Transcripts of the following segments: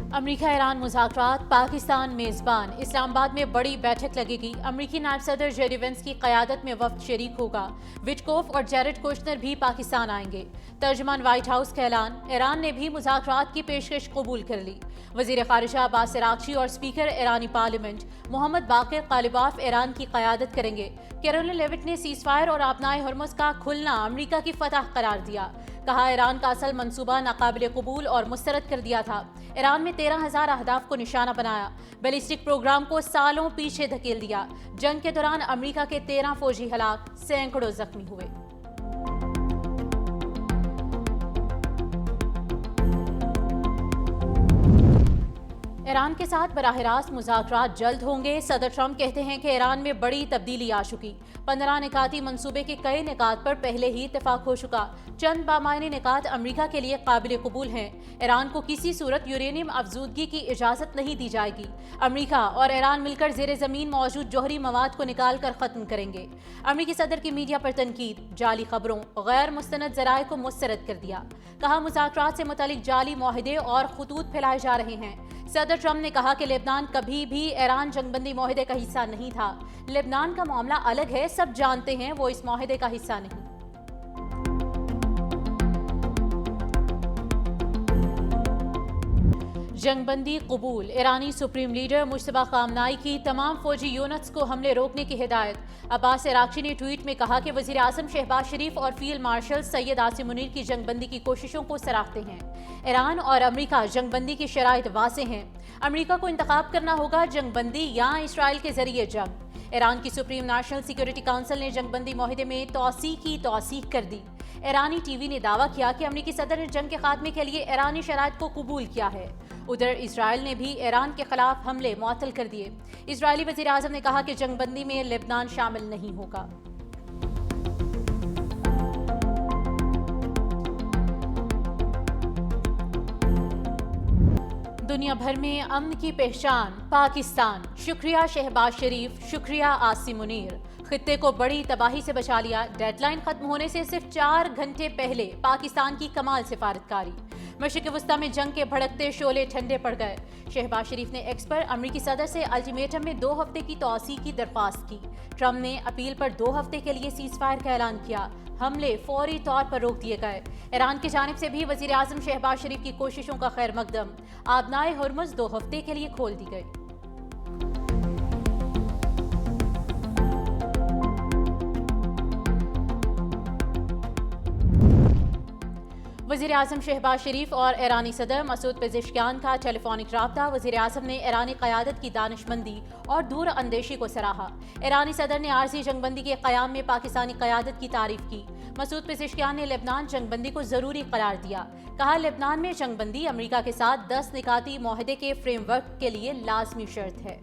امریکہ ایران مذاکرات، پاکستان میزبان۔ اسلام آباد میں بڑی بیٹھک لگے گی۔ امریکی نائب صدر جے ڈی وینس کی قیادت میں وفد شریک ہوگا۔ وٹکوف اور جیرڈ کوشنر بھی پاکستان آئیں گے۔ ترجمان وائٹ ہاؤس کا اعلان، ایران نے بھی مذاکرات کی پیشکش قبول کر لی۔ وزیر خارجہ عباس عراقچی اور اسپیکر ایرانی پارلیمنٹ محمد باقر قالیباف ایران کی قیادت کریں گے۔ کیرولن لیوٹ نے سیز فائر اور آبنائے ہرمز کا کھلنا امریکہ کی فتح قرار دیا۔ کہا ایران کا اصل منصوبہ ناقابل قبول اور مسترد کر دیا تھا۔ ایران میں 13,000 اہداف کو نشانہ بنایا۔ بیلسٹک پروگرام کو سالوں پیچھے دھکیل دیا۔ جنگ کے دوران امریکہ کے 13 فوجی ہلاک، سینکڑوں زخمی ہوئے۔ ایران کے ساتھ براہ راست مذاکرات جلد ہوں گے۔ صدر ٹرمپ کہتے ہیں کہ ایران میں بڑی تبدیلی آ چکی۔ 15 نکاتی منصوبے کے کئی نکات پر پہلے ہی اتفاق ہو چکا۔ چند بامعنی نکات امریکہ کے لیے قابل قبول ہیں۔ ایران کو کسی صورت یورینیم افزودگی کی اجازت نہیں دی جائے گی۔ امریکہ اور ایران مل کر زیر زمین موجود جوہری مواد کو نکال کر ختم کریں گے۔ امریکی صدر کی میڈیا پر تنقید، جعلی خبروں، غیر مستند ذرائع کو مسترد کر دیا۔ کہا مذاکرات سے متعلق جعلی معاہدے اور خطوط پھیلائے جا رہے ہیں۔ صدر ٹرمپ نے کہا کہ لبنان کبھی بھی ایران جنگ بندی معاہدے کا حصہ نہیں تھا۔ لبنان کا معاملہ الگ ہے، سب جانتے ہیں وہ اس معاہدے کا حصہ نہیں۔ جنگ بندی قبول، ایرانی سپریم لیڈر مجتبیٰ خامنائی کی تمام فوجی یونٹس کو حملے روکنے کی ہدایت۔ عباس عراقچی نے ٹویٹ میں کہا کہ وزیر اعظم شہباز شریف اور فیلڈ مارشل سید عاصم منیر کی جنگ بندی کی کوششوں کو سراہتے ہیں۔ ایران اور امریکہ جنگ بندی کی شرائط واضح ہیں۔ امریکہ کو انتخاب کرنا ہوگا جنگ بندی یا اسرائیل کے ذریعے جنگ۔ ایران کی سپریم نیشنل سیکیورٹی کونسل نے جنگ بندی معاہدے میں توسیع کی توثیق کر دی۔ ایرانی ٹی وی نے دعویٰ کیا کہ امریکی صدر نے جنگ کے خاتمے کے لیے ایرانی شرائط کو قبول کیا ہے۔ ادھر اسرائیل نے بھی ایران کے خلاف حملے معطل کر دیے۔ اسرائیلی وزیر اعظم نے کہا کہ جنگ بندی میں لبنان شامل نہیں ہوگا۔ دنیا بھر میں امن کی پہچان پاکستان، شکریہ شہباز شریف، شکریہ عاصم منیر۔ خطے کو بڑی تباہی سے بچا لیا۔ ڈیڈ لائن ختم ہونے سے صرف 4 گھنٹے پہلے پاکستان کی کمال سفارتکاری۔ مشرق وسطیٰ میں جنگ کے بھڑکتے شعلے ٹھنڈے پڑ گئے۔ شہباز شریف نے ایکس پر امریکی صدر سے الٹیمیٹم میں 2 ہفتے کی توسیع کی درخواست کی۔ ٹرمپ نے اپیل پر 2 ہفتے کے لیے سیز فائر کا اعلان کیا۔ حملے فوری طور پر روک دیے گئے۔ ایران کی جانب سے بھی وزیر اعظم شہباز شریف کی کوششوں کا خیر مقدم۔ آبنائے ہرمز 2 ہفتے کے لیے کھول دی گئی۔ وزیر اعظم شہباز شریف اور ایرانی صدر مسعود پزشکیان کا ٹیلی فونک رابطہ۔ وزیر اعظم نے ایرانی قیادت کی دانش مندی اور دور اندیشی کو سراہا۔ ایرانی صدر نے عارضی جنگ بندی کے قیام میں پاکستانی قیادت کی تعریف کی۔ مسعود پزشکیان نے لبنان جنگ بندی کو ضروری قرار دیا۔ کہا لبنان میں جنگ بندی امریکہ کے ساتھ 10 نکاتی معاہدے کے فریم ورک کے لیے لازمی شرط ہے۔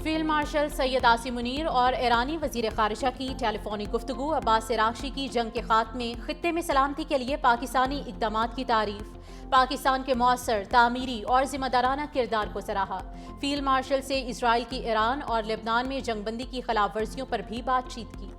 فیلڈ مارشل سید عاصم منیر اور ایرانی وزیر خارجہ کی ٹیلی فونک گفتگو۔ عباس عراقچی کی جنگ کے خاتمے، خطے میں سلامتی کے لیے پاکستانی اقدامات کی تعریف۔ پاکستان کے مؤثر، تعمیری اور ذمہ دارانہ کردار کو سراہا۔ فیلڈ مارشل سے اسرائیل کی ایران اور لبنان میں جنگ بندی کی خلاف ورزیوں پر بھی بات چیت کی۔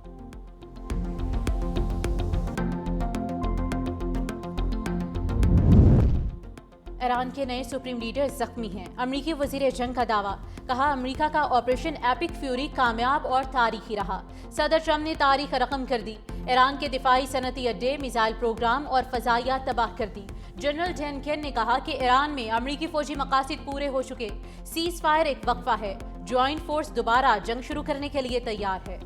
ایران کے نئے سپریم لیڈر زخمی ہیں، امریکی وزیر جنگ کا دعویٰ۔ کہا امریکہ کا آپریشن ایپک فیوری کامیاب اور تاریخی رہا۔ صدر ٹرمپ نے تاریخ رقم کر دی۔ ایران کے دفاعی صنعتی اڈے، میزائل پروگرام اور فضائیہ تباہ کر دی۔ جنرل ڈین کین نے کہا کہ ایران میں امریکی فوجی مقاصد پورے ہو چکے۔ سیز فائر ایک وقفہ ہے۔ جوائنٹ فورس دوبارہ جنگ شروع کرنے کے لیے تیار ہے۔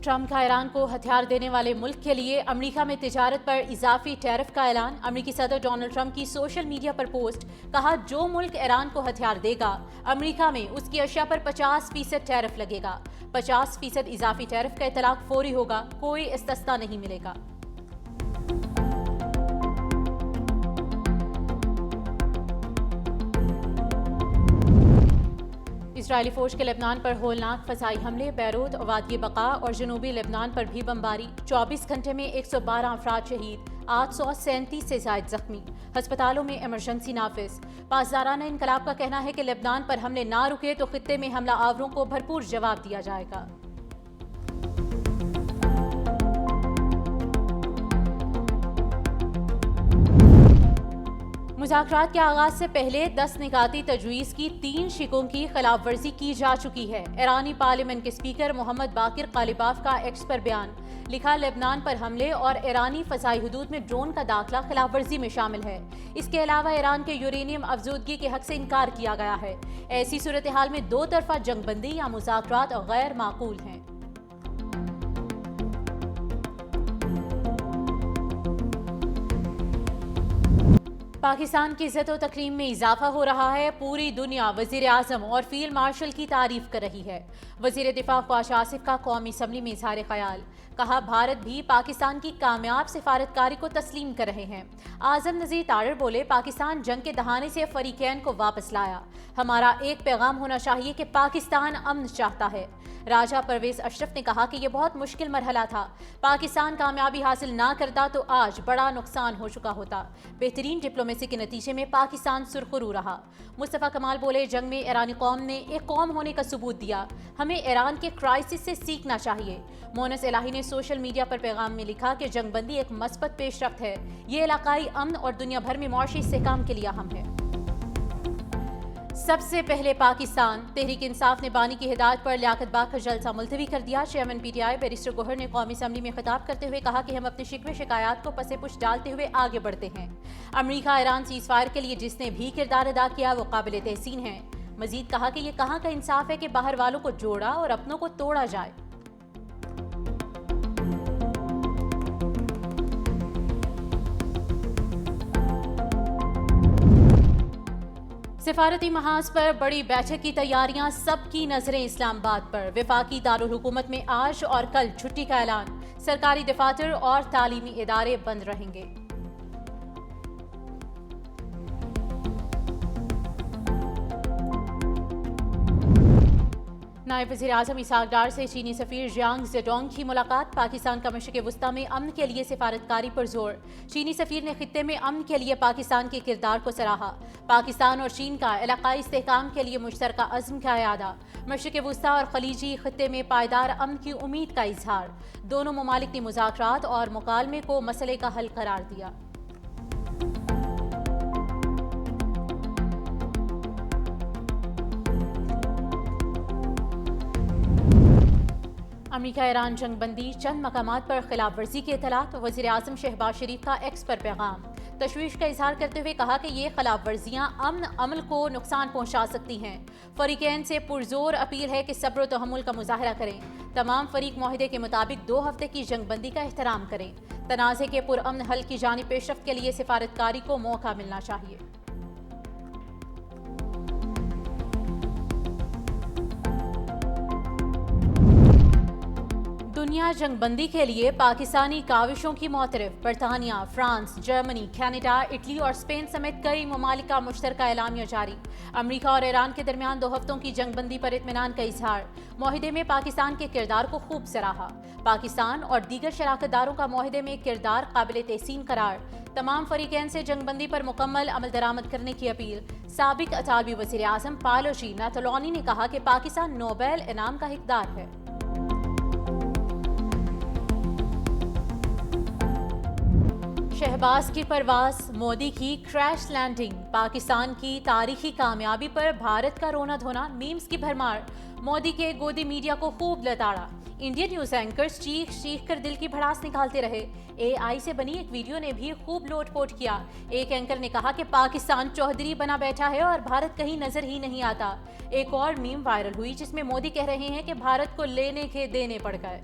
ٹرمپ کا ایران کو ہتھیار دینے والے ملک کے لیے امریکہ میں تجارت پر اضافی ٹیرف کا اعلان۔ امریکی صدر ڈونلڈ ٹرمپ کی سوشل میڈیا پر پوسٹ۔ کہا جو ملک ایران کو ہتھیار دے گا، امریکہ میں اس کی اشیاء پر 50% ٹیرف لگے گا۔ 50% اضافی ٹیرف کا اطلاق فوری ہوگا، کوئی استثنا نہیں ملے گا۔ اسرائیلی فوج کے لبنان پر ہولناک فضائی حملے، بیروت، وادی بقا اور جنوبی لبنان پر بھی بمباری۔ 24 گھنٹے میں 112 افراد شہید، 837 سے زائد زخمی، ہسپتالوں میں ایمرجنسی نافذ۔ پاسدارانہ انقلاب کا کہنا ہے کہ لبنان پر حملے نہ رکے تو خطے میں حملہ آوروں کو بھرپور جواب دیا جائے گا۔ مذاکرات کے آغاز سے پہلے 10 نکاتی تجویز کی 3 شقوں کی خلاف ورزی کی جا چکی ہے۔ ایرانی پارلیمنٹ کے اسپیکر محمد باقر قالیباف کا ایکس پر بیان، لکھا لبنان پر حملے اور ایرانی فضائی حدود میں ڈرون کا داخلہ خلاف ورزی میں شامل ہے۔ اس کے علاوہ ایران کے یورینیم افزودگی کے حق سے انکار کیا گیا ہے۔ ایسی صورتحال میں دو طرفہ جنگ بندی یا مذاکرات غیر معقول ہیں۔ پاکستان کی عزت و تکریم میں اضافہ ہو رہا ہے، پوری دنیا وزیر اعظم اور فیلڈ مارشل کی تعریف کر رہی ہے۔ وزیر دفاع خواجہ آصف کا قومی اسمبلی میں اظہار خیال، کہا بھارت بھی پاکستان کی کامیاب سفارتکاری کو تسلیم کر رہے ہیں۔ اعظم نذیر تارڑ بولے، پاکستان جنگ کے دہانے سے فریقین کو واپس لایا، ہمارا ایک پیغام ہونا چاہیے کہ پاکستان امن چاہتا ہے۔ راجہ پرویز اشرف نے کہا کہ یہ بہت مشکل مرحلہ تھا، پاکستان کامیابی حاصل نہ کرتا تو آج بڑا نقصان ہو چکا ہوتا، بہترین ڈپلومیسی کے نتیجے میں پاکستان سرخرو رہا۔ مصطفیٰ کمال بولے، جنگ میں ایرانی قوم نے ایک قوم ہونے کا ثبوت دیا، ہمیں ایران کے کرائسس سے سیکھنا چاہیے۔ مونس الہی نے سوشل میڈیا پر پیغام میں لکھا کہ جنگ بندی ایک مثبت پیش رفت ہے، یہ علاقائی امن اور دنیا بھر میں معاشی استحکام کے لیے اہم ہے۔ سب سے پہلے پاکستان، تحریک انصاف نے بانی کی ہدایت پر لیاقت باغ کا جلسہ ملتوی کر دیا۔ Chairman P T I barrister Gohar نے قومی اسمبلی میں خطاب کرتے ہوئے کہا کہ ہم اپنی شکوے شکایات کو پس پش ڈالتے ہوئے آگے بڑھتے ہیں۔ امریکہ ایران سیز فائر کے لیے جس نے بھی کردار ادا کیا وہ قابل تحسین ہے۔ مزید کہا کہ یہ کہاں کا انصاف ہے کہ باہر والوں کو جوڑا اور اپنوں کو توڑا جائے۔ سفارتی محاذ پر بڑی بیٹھک کی تیاریاں، سب کی نظریں اسلام آباد پر۔ وفاقی دارالحکومت میں آج اور کل چھٹی کا اعلان، سرکاری دفاتر اور تعلیمی ادارے بند رہیں گے۔ نائب وزیر اعظم اسحاق ڈار سے چینی سفیر ژیانگ زیڈونگ کی ملاقات، پاکستان کا مشرق وسطیٰ میں امن کے لیے سفارتکاری پر زور۔ چینی سفیر نے خطے میں امن کے لیے پاکستان کے کردار کو سراہا، پاکستان اور چین کا علاقائی استحکام کے لیے مشترکہ عزم کا اعادہ، مشرق وسطیٰ اور خلیجی خطے میں پائیدار امن کی امید کا اظہار۔ دونوں ممالک نے مذاکرات اور مکالمے کو مسئلے کا حل قرار دیا۔ امریکہ ایران جنگ بندی، چند مقامات پر خلاف ورزی کی اطلاعات، وزیر اعظم شہباز شریف کا ایکس پر پیغام، تشویش کا اظہار کرتے ہوئے کہا کہ یہ خلاف ورزیاں امن عمل کو نقصان پہنچا سکتی ہیں۔ فریقین سے پرزور اپیل ہے کہ صبر و تحمل کا مظاہرہ کریں، تمام فریق معاہدے کے مطابق 2 ہفتے کی جنگ بندی کا احترام کریں، تنازع کے پرامن حل کی جانب پیش رفت کے لیے سفارتکاری کو موقع ملنا چاہیے۔ دنیا جنگ بندی کے لیے پاکستانی کاوشوں کی معترف، برطانیہ، فرانس، جرمنی، کینیڈا، اٹلی اور اسپین سمیت کئی ممالک کا مشترکہ اعلامیہ جاری۔ امریکہ اور ایران کے درمیان 2 ہفتوں کی جنگ بندی پر اطمینان کا اظہار، معاہدے میں پاکستان کے کردار کو خوب سراہا، پاکستان اور دیگر شراکت داروں کا معاہدے میں کردار قابل تحسین قرار، تمام فریقین سے جنگ بندی پر مکمل عمل درآمد کرنے کی اپیل۔ سابق اطالوی وزیر اعظم پالو جی ناتولونی نے کہا کہ پاکستان نوبل انعام کا حقدار ہے۔ شہباز کی پرواز، مودی کی کریش لینڈنگ، پاکستان کی تاریخی کامیابی پر بھارت کا رونا دھونا، میمز کی بھرمار، مودی کے گودی میڈیا کو خوب لتاڑا، انڈین نیوز اینکرز چیخ چیخ کر دل کی بھڑاس نکالتے رہے، اے آئی سے بنی ایک ویڈیو نے بھی خوب لوٹ پوٹ کیا۔ ایک اینکر نے کہا کہ پاکستان چوہدری بنا بیٹھا ہے اور بھارت کہیں نظر ہی نہیں آتا۔ ایک اور میم وائرل ہوئی جس میں مودی کہہ رہے ہیں کہ بھارت کو لینے کے دینے پڑ گئے۔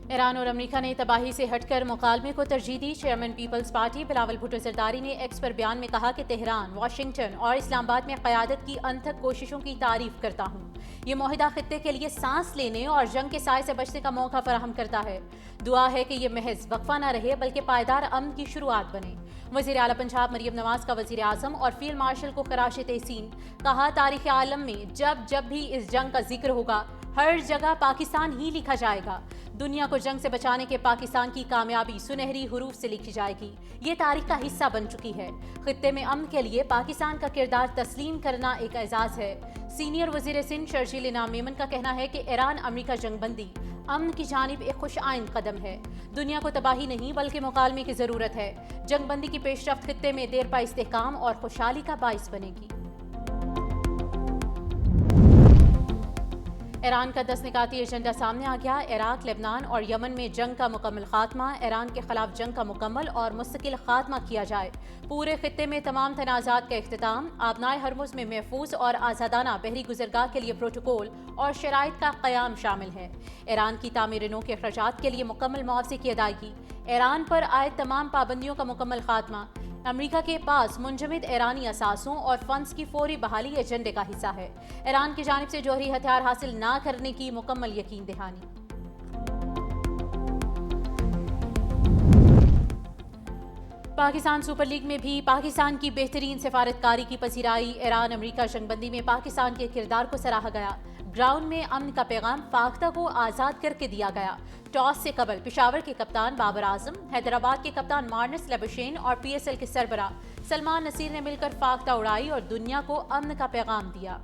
ایران اور امریکہ نے تباہی سے ہٹ کر مکالمے کو ترجیح دی۔ چیئرمین پیپلز پارٹی بلاول بھٹو زرداری نے ایکس پر بیان میں کہا کہ تہران، واشنگٹن اور اسلام آباد میں قیادت کی انتھک کوششوں کی تعریف کرتا ہوں۔ یہ معاہدہ خطے کے لیے سانس لینے اور جنگ کے سائے سے بچنے کا موقع فراہم کرتا ہے۔ دعا ہے کہ یہ محض وقفہ نہ رہے بلکہ پائیدار امن کی شروعات بنے۔ وزیر اعلیٰ پنجاب مریم نواز کا وزیر اعظم اور فیلڈ مارشل کو خراج تحسین، کہا تاریخ عالم میں جب بھی اس جنگ کا ذکر ہوگا ہر جگہ پاکستان ہی لکھا جائے گا۔ دنیا کو جنگ سے بچانے کے پاکستان کی کامیابی سنہری حروف سے لکھی جائے گی، یہ تاریخ کا حصہ بن چکی ہے۔ خطے میں امن کے لیے پاکستان کا کردار تسلیم کرنا ایک اعزاز ہے۔ سینئر وزیر سندھ شرجیل انعام میمن کا کہنا ہے کہ ایران امریکہ جنگ بندی امن کی جانب ایک خوش آئند قدم ہے۔ دنیا کو تباہی نہیں بلکہ مکالمے کی ضرورت ہے۔ جنگ بندی کی پیش رفت خطے میں دیر پا استحکام اور خوشحالی کا باعث بنے گی۔ ایران کا 10 نکاتی ایجنڈا سامنے آ گیا۔ عراق، لبنان اور یمن میں جنگ کا مکمل خاتمہ، ایران کے خلاف جنگ کا مکمل اور مستقل خاتمہ کیا جائے، پورے خطے میں تمام تنازعات کا اختتام، آبنائے ہرمز میں محفوظ اور آزادانہ بحری گزرگاہ کے لیے پروٹوکول اور شرائط کا قیام شامل ہے، ایران کی تعمیر نو کے اخراجات کے لیے مکمل معاوضے کی ادائیگی، ایران پر عائد تمام پابندیوں کا مکمل خاتمہ، امریکہ کے پاس منجمد ایرانی اثاثوں اور فنڈز کی فوری بحالی ایجنڈے کا حصہ ہے، ایران کی جانب سے جوہری ہتھیار حاصل نہ کرنے کی مکمل یقین دہانی۔ پاکستان سپر لیگ میں بھی پاکستان کی بہترین سفارتکاری کی پذیرائی، ایران امریکہ جنگ بندی میں پاکستان کے کردار کو سراہا گیا، گراؤنڈ میں امن کا پیغام فاختہ کو آزاد کر کے دیا گیا۔ ٹاس سے قبل پشاور کے کپتان بابر اعظم، حیدرآباد کے کپتان مارنس لیبشین اور پی ایس ایل کے سربراہ سلمان نصیر نے مل کر فاختہ اڑائی اور دنیا کو امن کا پیغام دیا۔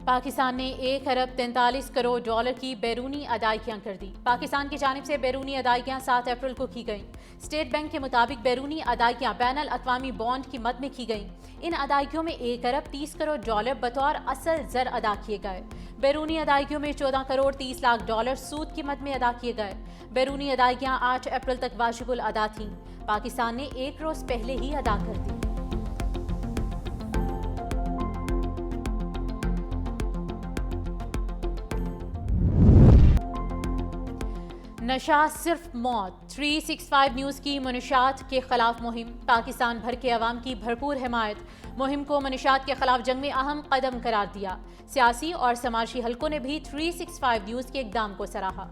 پاکستان نے 1 ارب 43 کروڑ ڈالر کی بیرونی ادائیگیاں کر دی۔ پاکستان کی جانب سے بیرونی ادائیگیاں 7 اپریل کو کی گئیں۔ اسٹیٹ بینک کے مطابق بیرونی ادائیگیاں بین الاقوامی بانڈ کی مد میں کی گئیں۔ ان ادائیگیوں میں 1 ارب 30 کروڑ ڈالر بطور اصل زر ادا کیے گئے۔ بیرونی ادائیگیوں میں 14 کروڑ 30 لاکھ ڈالر سود کی مد میں ادا کیے گئے۔ بیرونی ادائیگیاں 8 اپریل تک واجب الادا تھیں۔ پاکستان نے 1 روز پہلے ہی ادا کر دی۔ نشہ صرف موت، 365 نیوز کی منشیات کے خلاف مہم، پاکستان بھر کے عوام کی بھرپور حمایت، مہم کو منشیات کے خلاف جنگ میں اہم قدم قرار دیا۔ سیاسی اور سماجی حلقوں نے بھی 365 نیوز کے اقدام کو سراہا۔